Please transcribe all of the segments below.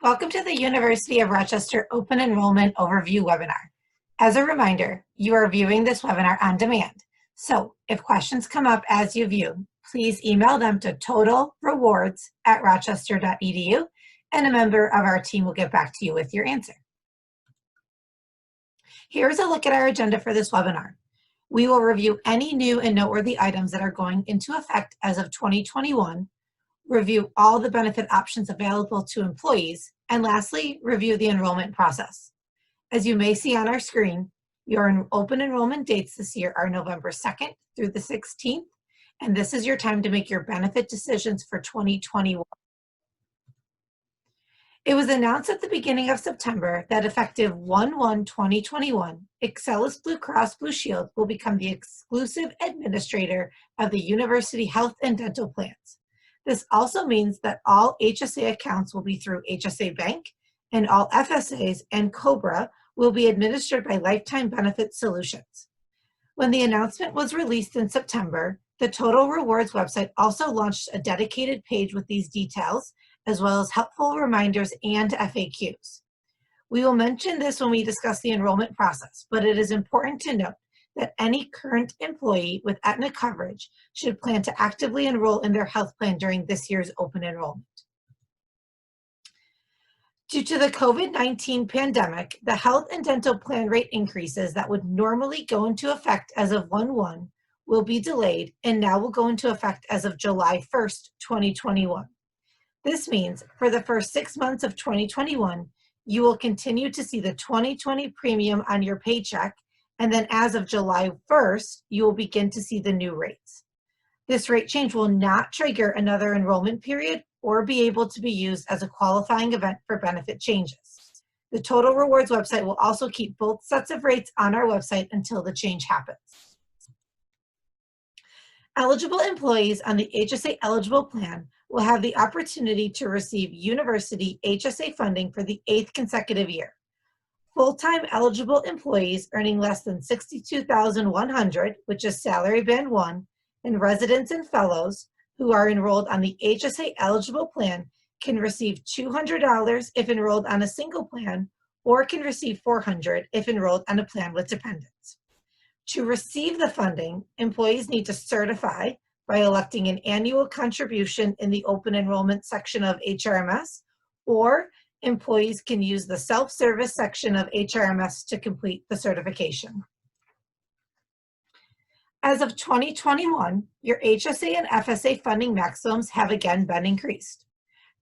Welcome to the University of Rochester Open Enrollment Overview webinar. As a reminder, you are viewing this webinar on demand. So if questions come up as you view, please email them to totalrewards@rochester.edu and a member of our team will get back to you with your answer. Here's a look at our agenda for this webinar. We will review any new and noteworthy items that are going into effect as of 2021, review all the benefit options available to employees, and lastly, review the enrollment process. As you may see on our screen, your open enrollment dates this year are November 2nd through the 16th, and this is your time to make your benefit decisions for 2021. It was announced at the beginning of September that effective 1/1/2021, Excellis Blue Cross Blue Shield will become the exclusive administrator of the University Health and Dental Plans. This also means that all HSA accounts will be through HSA Bank, and all FSAs and COBRA will be administered by Lifetime Benefit Solutions. When the announcement was released in September, the Total Rewards website also launched a dedicated page with these details, as well as helpful reminders and FAQs. We will mention this when we discuss the enrollment process, but it is important to note that any current employee with Aetna coverage should plan to actively enroll in their health plan during this year's open enrollment. Due to the COVID-19 pandemic, the health and dental plan rate increases that would normally go into effect as of 1/1 will be delayed and now will go into effect as of July 1st, 2021. This means for the first 6 months of 2021, you will continue to see the 2020 premium on your paycheck, and then as of July 1st, you will begin to see the new rates. This rate change will not trigger another enrollment period or be able to be used as a qualifying event for benefit changes. The Total Rewards website will also keep both sets of rates on our website until the change happens. Eligible employees on the HSA eligible plan will have the opportunity to receive university HSA funding for the 8th consecutive year. Full-time eligible employees earning less than $62,100, which is salary band 1, and residents and fellows who are enrolled on the HSA eligible plan can receive $200 if enrolled on a single plan, or can receive $400 if enrolled on a plan with dependents. To receive the funding, employees need to certify by electing an annual contribution in the open enrollment section of HRMS, or employees can use the self-service section of HRMS to complete the certification. As of 2021, your HSA and FSA funding maximums have again been increased.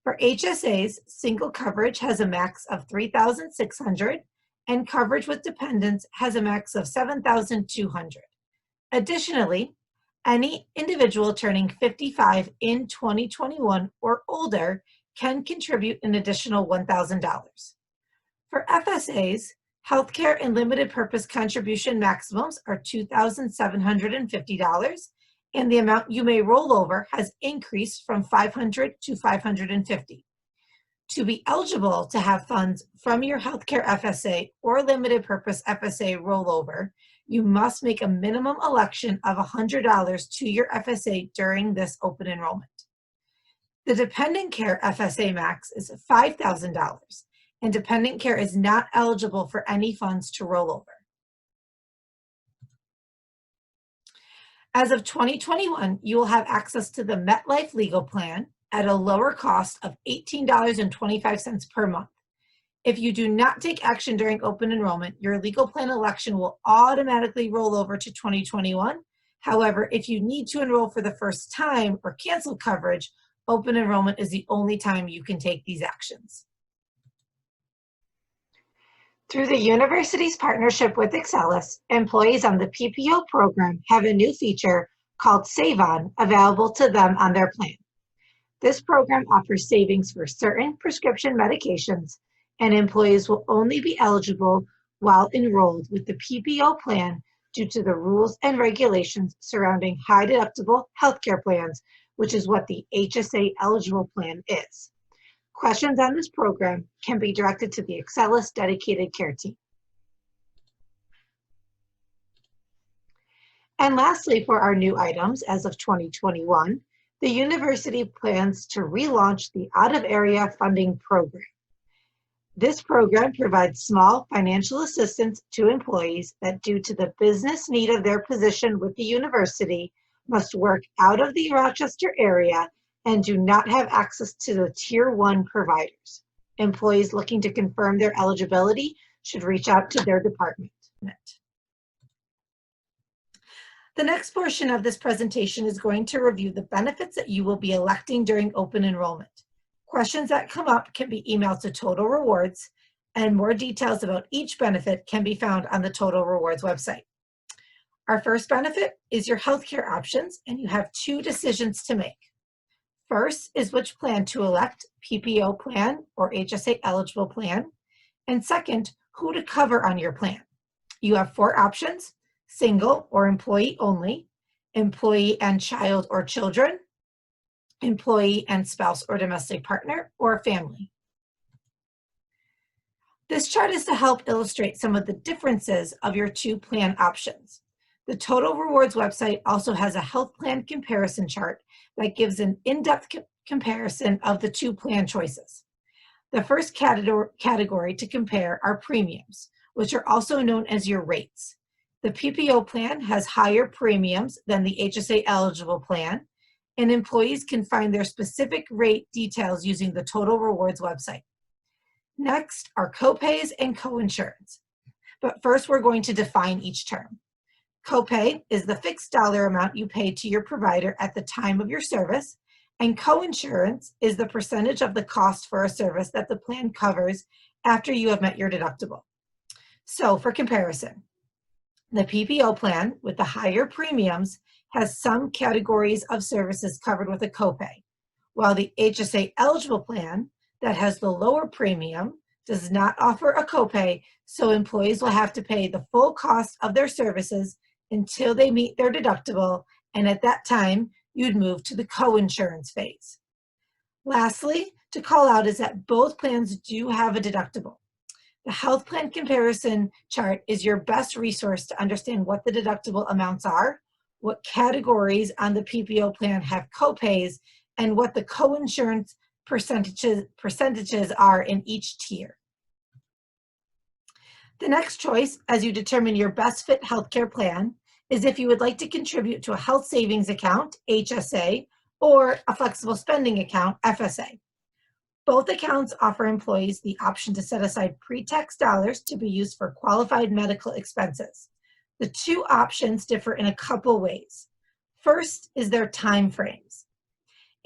For HSAs, single coverage has a max of $3,600, and coverage with dependents has a max of $7,200. Additionally, any individual turning 55 in 2021 or older can contribute an additional $1,000. For FSAs, healthcare and limited purpose contribution maximums are $2,750, and the amount you may roll over has increased from $500 to $550. To be eligible to have funds from your healthcare FSA or limited purpose FSA rollover, you must make a minimum election of $100 to your FSA during this open enrollment. The dependent care FSA max is $5,000, and dependent care is not eligible for any funds to roll over. As of 2021, you will have access to the MetLife Legal Plan at a lower cost of $18.25 per month. If you do not take action during open enrollment, your legal plan election will automatically roll over to 2021. However, if you need to enroll for the first time or cancel coverage, open enrollment is the only time you can take these actions. Through the university's partnership with Excellis, employees on the PPO program have a new feature called Save On available to them on their plan. This program offers savings for certain prescription medications, and employees will only be eligible while enrolled with the PPO plan due to the rules and regulations surrounding high deductible healthcare plans, which is what the HSA eligible plan is. Questions on this program can be directed to the Excellis dedicated care team. And lastly, for our new items as of 2021, the university plans to relaunch the out-of-area funding program. This program provides small financial assistance to employees that, due to the business need of their position with the university, must work out of the Rochester area and do not have access to the Tier 1 providers. Employees looking to confirm their eligibility should reach out to their department. The next portion of this presentation is going to review the benefits that you will be electing during open enrollment. Questions that come up can be emailed to Total Rewards, and more details about each benefit can be found on the Total Rewards website. Our first benefit is your healthcare options, and you have two decisions to make. First is which plan to elect, PPO plan or HSA eligible plan, and second, who to cover on your plan. You have four options: single or employee only, employee and child or children, employee and spouse or domestic partner, or family. This chart is to help illustrate some of the differences of your two plan options. The Total Rewards website also has a health plan comparison chart that gives an in-depth comparison of the two plan choices. The first category to compare are premiums, which are also known as your rates. The PPO plan has higher premiums than the HSA eligible plan, and employees can find their specific rate details using the Total Rewards website. Next are copays and coinsurance. But first, we're going to define each term. Copay is the fixed dollar amount you pay to your provider at the time of your service, and coinsurance is the percentage of the cost for a service that the plan covers after you have met your deductible. So for comparison, the PPO plan with the higher premiums has some categories of services covered with a copay, while the HSA eligible plan that has the lower premium does not offer a copay, so employees will have to pay the full cost of their services until they meet their deductible, and at that time, you'd move to the coinsurance phase. Lastly, to call out is that both plans do have a deductible. The health plan comparison chart is your best resource to understand what the deductible amounts are, what categories on the PPO plan have copays, and what the coinsurance percentages are in each tier. The next choice, as you determine your best fit healthcare plan, is if you would like to contribute to a health savings account, HSA, or a flexible spending account, FSA. Both accounts offer employees the option to set aside pre-tax dollars to be used for qualified medical expenses. The two options differ in a couple ways. First is their time frames.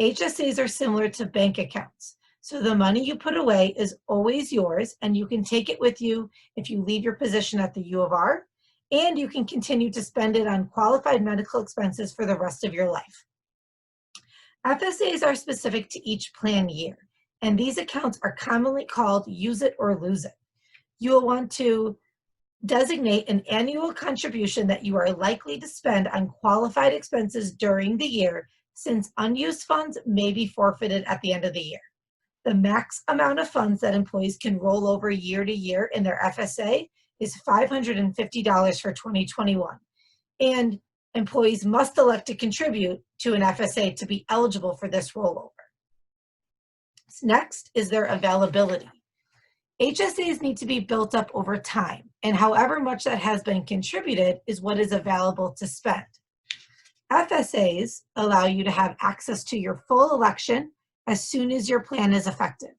HSAs are similar to bank accounts, so the money you put away is always yours, and you can take it with you if you leave your position at the U of R, and you can continue to spend it on qualified medical expenses for the rest of your life. FSAs are specific to each plan year, and these accounts are commonly called use it or lose it. You will want to designate an annual contribution that you are likely to spend on qualified expenses during the year, since unused funds may be forfeited at the end of the year. The max amount of funds that employees can roll over year to year in their FSA is $550 for 2021, and employees must elect to contribute to an FSA to be eligible for this rollover. Next is their availability. HSAs need to be built up over time, and however much that has been contributed is what is available to spend. FSAs allow you to have access to your full election as soon as your plan is effective.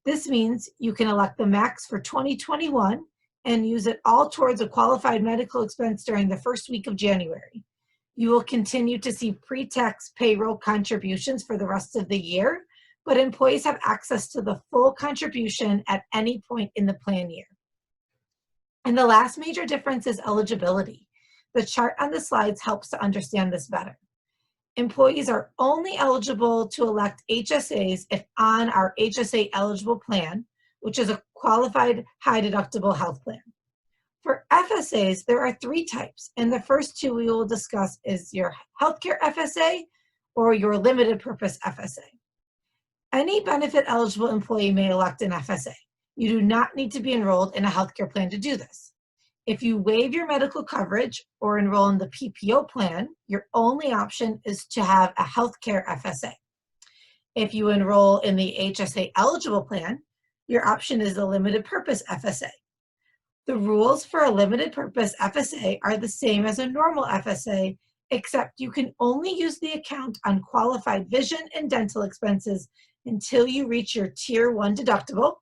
This means you can elect the max for 2021 and use it all towards a qualified medical expense during the first week of January. You will continue to see pre-tax payroll contributions for the rest of the year, but employees have access to the full contribution at any point in the plan year. And the last major difference is eligibility. The chart on the slides helps to understand this better. Employees are only eligible to elect HSAs if on our HSA eligible plan, which is a qualified high deductible health plan. For FSAs, there are three types, and the first two we will discuss is your healthcare FSA or your limited purpose FSA. Any benefit eligible employee may elect an FSA. You do not need to be enrolled in a healthcare plan to do this. If you waive your medical coverage or enroll in the PPO plan, your only option is to have a healthcare FSA. If you enroll in the HSA eligible plan, Your option is the limited purpose FSA. The rules for a limited purpose FSA are the same as a normal FSA, except you can only use the account on qualified vision and dental expenses until you reach your Tier 1 deductible,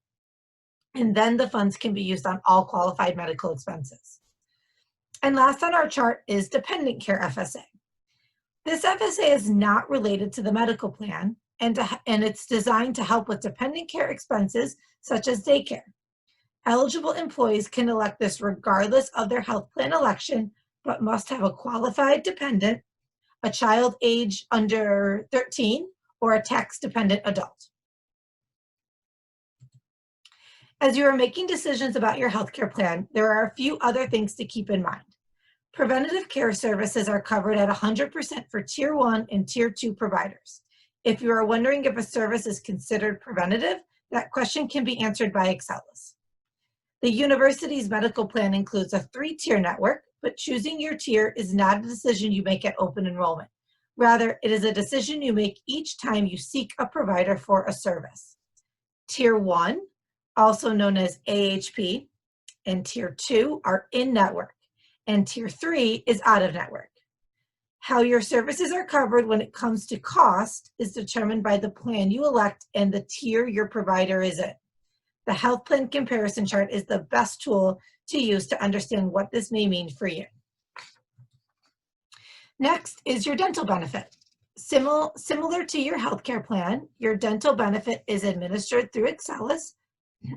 and then the funds can be used on all qualified medical expenses. And last on our chart is dependent care FSA. This FSA is not related to the medical plan, and it's designed to help with dependent care expenses such as daycare. Eligible employees can elect this regardless of their health plan election, but must have a qualified dependent, a child age under 13, or a tax-dependent adult. As you are making decisions about your healthcare plan, there are a few other things to keep in mind. Preventative care services are covered at 100% for Tier 1 and Tier 2 providers. If you are wondering if a service is considered preventative, that question can be answered by Excelis. The university's medical plan includes a 3-tier network, but choosing your tier is not a decision you make at open enrollment. Rather, it is a decision you make each time you seek a provider for a service. Tier 1, also known as AHP, and Tier 2 are in-network, and Tier 3 is out-of-network. How your services are covered when it comes to cost is determined by the plan you elect and the tier your provider is in. The health plan comparison chart is the best tool to use to understand what this may mean for you. Next is your dental benefit. Similar to your healthcare plan, your dental benefit is administered through Excelis,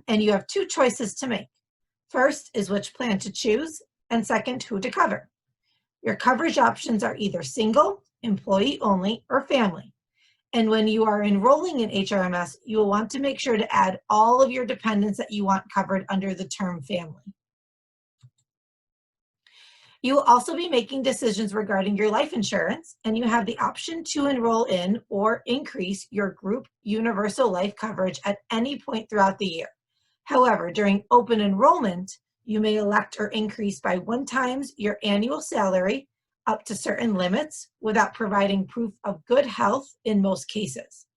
and you have 2 choices to make. First is which plan to choose, and second, who to cover. Your coverage options are either single, employee only, or family. And when you are enrolling in HRMS, you will want to make sure to add all of your dependents that you want covered under the term family. You will also be making decisions regarding your life insurance, and you have the option to enroll in or increase your group universal life coverage at any point throughout the year. However, during open enrollment, you may elect or increase by 1 times your annual salary up to certain limits without providing proof of good health in most cases.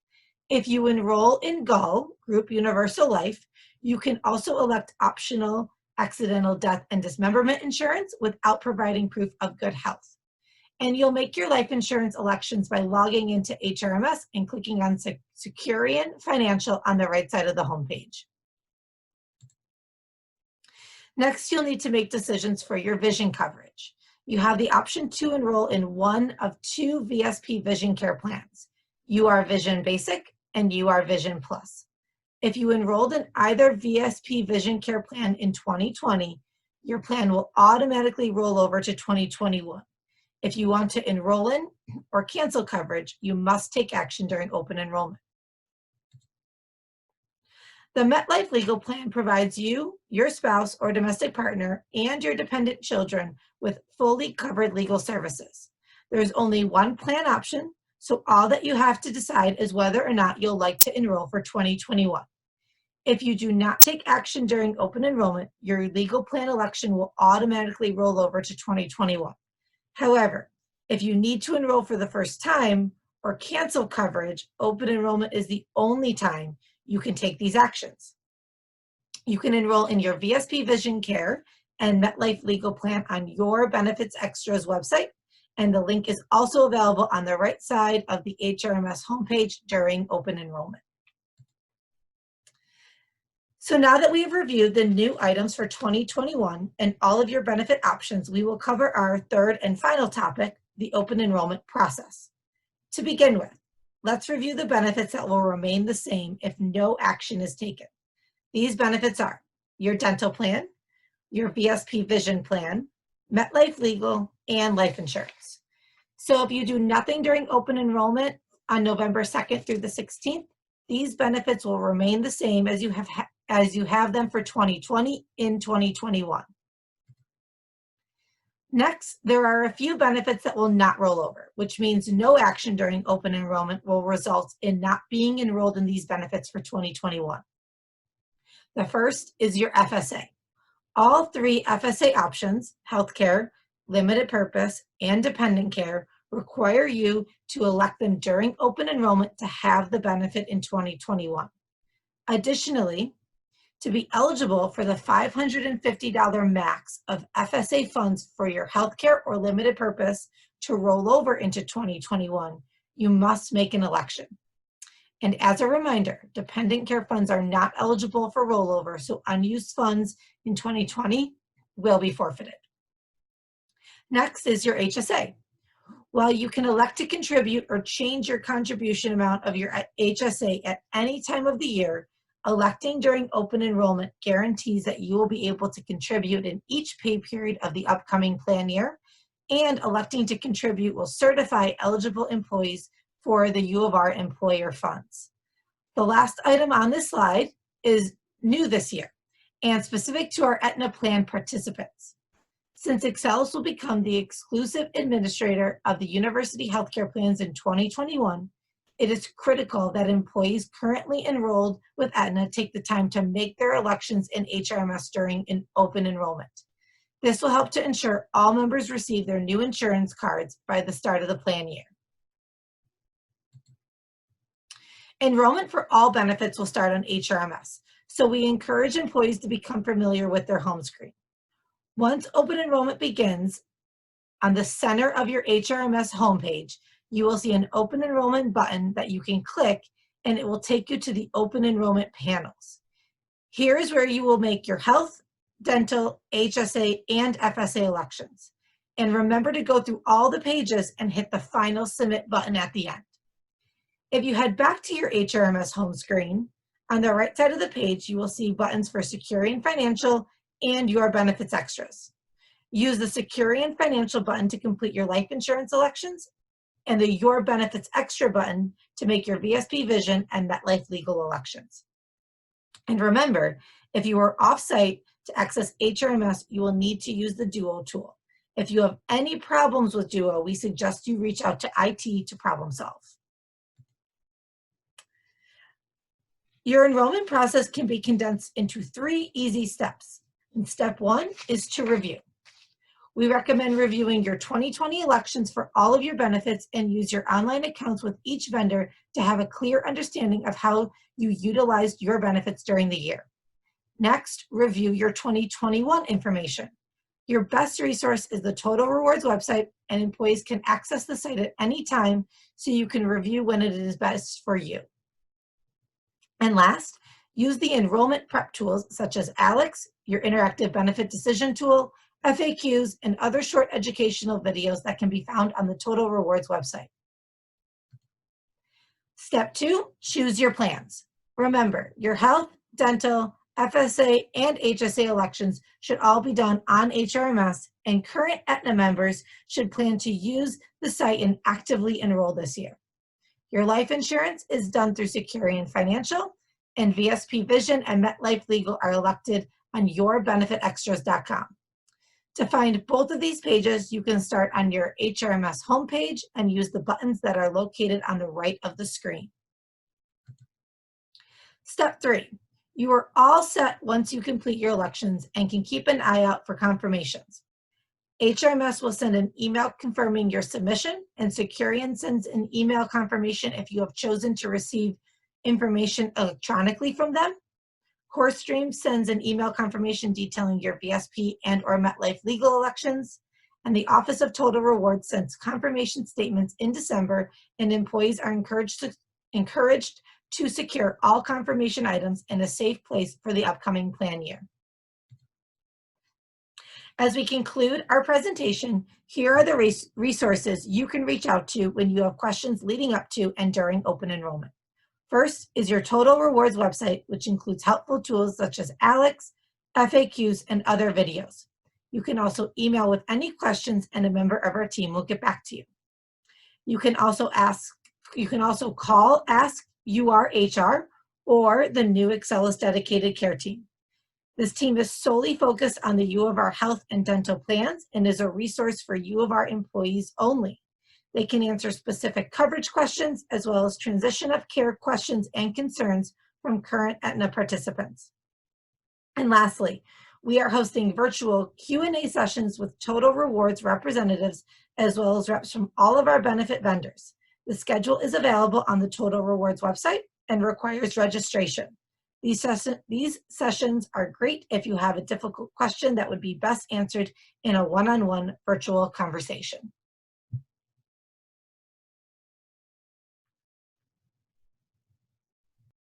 If you enroll in GUL, Group Universal Life, you can also elect optional accidental death and dismemberment insurance without providing proof of good health. And you'll make your life insurance elections by logging into HRMS and clicking on Securian Financial on the right side of the homepage. Next, you'll need to make decisions for your vision coverage. You have the option to enroll in one of 2 VSP vision care plans. UR Vision Basic and UR Vision Plus. If you enrolled in either VSP vision care plan in 2020, your plan will automatically roll over to 2021. If you want to enroll in or cancel coverage, you must take action during open enrollment. The MetLife Legal Plan provides you, your spouse or domestic partner, and your dependent children with fully covered legal services. There's only one plan option, so all that you have to decide is whether or not you'll like to enroll for 2021. If you do not take action during open enrollment, your legal plan election will automatically roll over to 2021. However, if you need to enroll for the first time or cancel coverage, open enrollment is the only time you can take these actions. You can enroll in your VSP Vision Care and MetLife Legal Plan on your Benefits Extras website, and the link is also available on the right side of the HRMS homepage during open enrollment. So now that we have reviewed the new items for 2021 and all of your benefit options, we will cover our 3rd and final topic, the open enrollment process. To begin with, let's review the benefits that will remain the same if no action is taken. These benefits are your dental plan, your VSP Vision Plan, MetLife Legal, and life insurance. So if you do nothing during open enrollment on November 2nd through the 16th, these benefits will remain the same as you have them for 2020 in 2021. Next, there are a few benefits that will not roll over, which means no action during open enrollment will result in not being enrolled in these benefits for 2021. The first is your FSA. All 3 FSA options, healthcare, limited purpose, and dependent care, require you to elect them during open enrollment to have the benefit in 2021. Additionally, To be eligible for the $550 max of FSA funds for your healthcare or limited purpose to roll over into 2021, you must make an election. And as a reminder, dependent care funds are not eligible for rollover, so unused funds in 2020 will be forfeited. Next is your HSA. While you can elect to contribute or change your contribution amount of your HSA at any time of the year, electing during open enrollment guarantees that you will be able to contribute in each pay period of the upcoming plan year, and electing to contribute will certify eligible employees for the U of R employer funds. The last item on this slide is new this year and specific to our Aetna plan participants. Since Excellus will become the exclusive administrator of the university healthcare plans in 2021, it is critical that employees currently enrolled with Aetna take the time to make their elections in HRMS during an open enrollment. This will help to ensure all members receive their new insurance cards by the start of the plan year. Enrollment for all benefits will start on HRMS, so we encourage employees to become familiar with their home screen. Once open enrollment begins, on the center of your HRMS homepage, you will see an open enrollment button that you can click, and it will take you to the open enrollment panels. Here is where you will make your health, dental, HSA, and FSA elections. And remember to go through all the pages and hit the final submit button at the end. If you head back to your HRMS home screen, on the right side of the page, you will see buttons for Securian Financial and Your Benefits Extras. Use the Securian Financial button to complete your life insurance elections, and the Your Benefits Extra button to make your VSP Vision and MetLife Legal elections. And remember, if you are off-site to access HRMS, you will need to use the Duo tool. If you have any problems with Duo, we suggest you reach out to IT to problem solve. Your enrollment process can be condensed into 3 easy steps. And step 1 is to review. We recommend reviewing your 2020 elections for all of your benefits and use your online accounts with each vendor to have a clear understanding of how you utilized your benefits during the year. Next, review your 2021 information. Your best resource is the Total Rewards website, and employees can access the site at any time so you can review when it is best for you. And last, use the enrollment prep tools such as ALEX, your interactive benefit decision tool, FAQs, and other short educational videos that can be found on the Total Rewards website. Step 2, choose your plans. Remember, your health, dental, FSA, and HSA elections should all be done on HRMS, and current Aetna members should plan to use the site and actively enroll this year. Your life insurance is done through Securian Financial, and VSP Vision and MetLife Legal are elected on yourbenefitextras.com. To find both of these pages, you can start on your HRMS homepage and use the buttons that are located on the right of the screen. Step 3, you are all set once you complete your elections and can keep an eye out for confirmations. HRMS will send an email confirming your submission, and Securian sends an email confirmation if you have chosen to receive information electronically from them. CoreStream sends an email confirmation detailing your VSP and or MetLife Legal elections, and the Office of Total Rewards sends confirmation statements in December, and employees are encouraged to secure all confirmation items in a safe place for the upcoming plan year. As we conclude our presentation, here are the resources you can reach out to when you have questions leading up to and during open enrollment. First is your Total Rewards website, which includes helpful tools such as ALEX, FAQs, and other videos. You can also email with any questions, and a member of our team will get back to you. You can also call Ask URHR or the new Excellus dedicated care team. This team is solely focused on the U of R health and dental plans and is a resource for U of R employees only. They can answer specific coverage questions as well as transition of care questions and concerns from current Aetna participants. And lastly, we are hosting virtual Q&A sessions with Total Rewards representatives as well as reps from all of our benefit vendors. The schedule is available on the Total Rewards website and requires registration. These sessions are great if you have a difficult question that would be best answered in a one-on-one virtual conversation.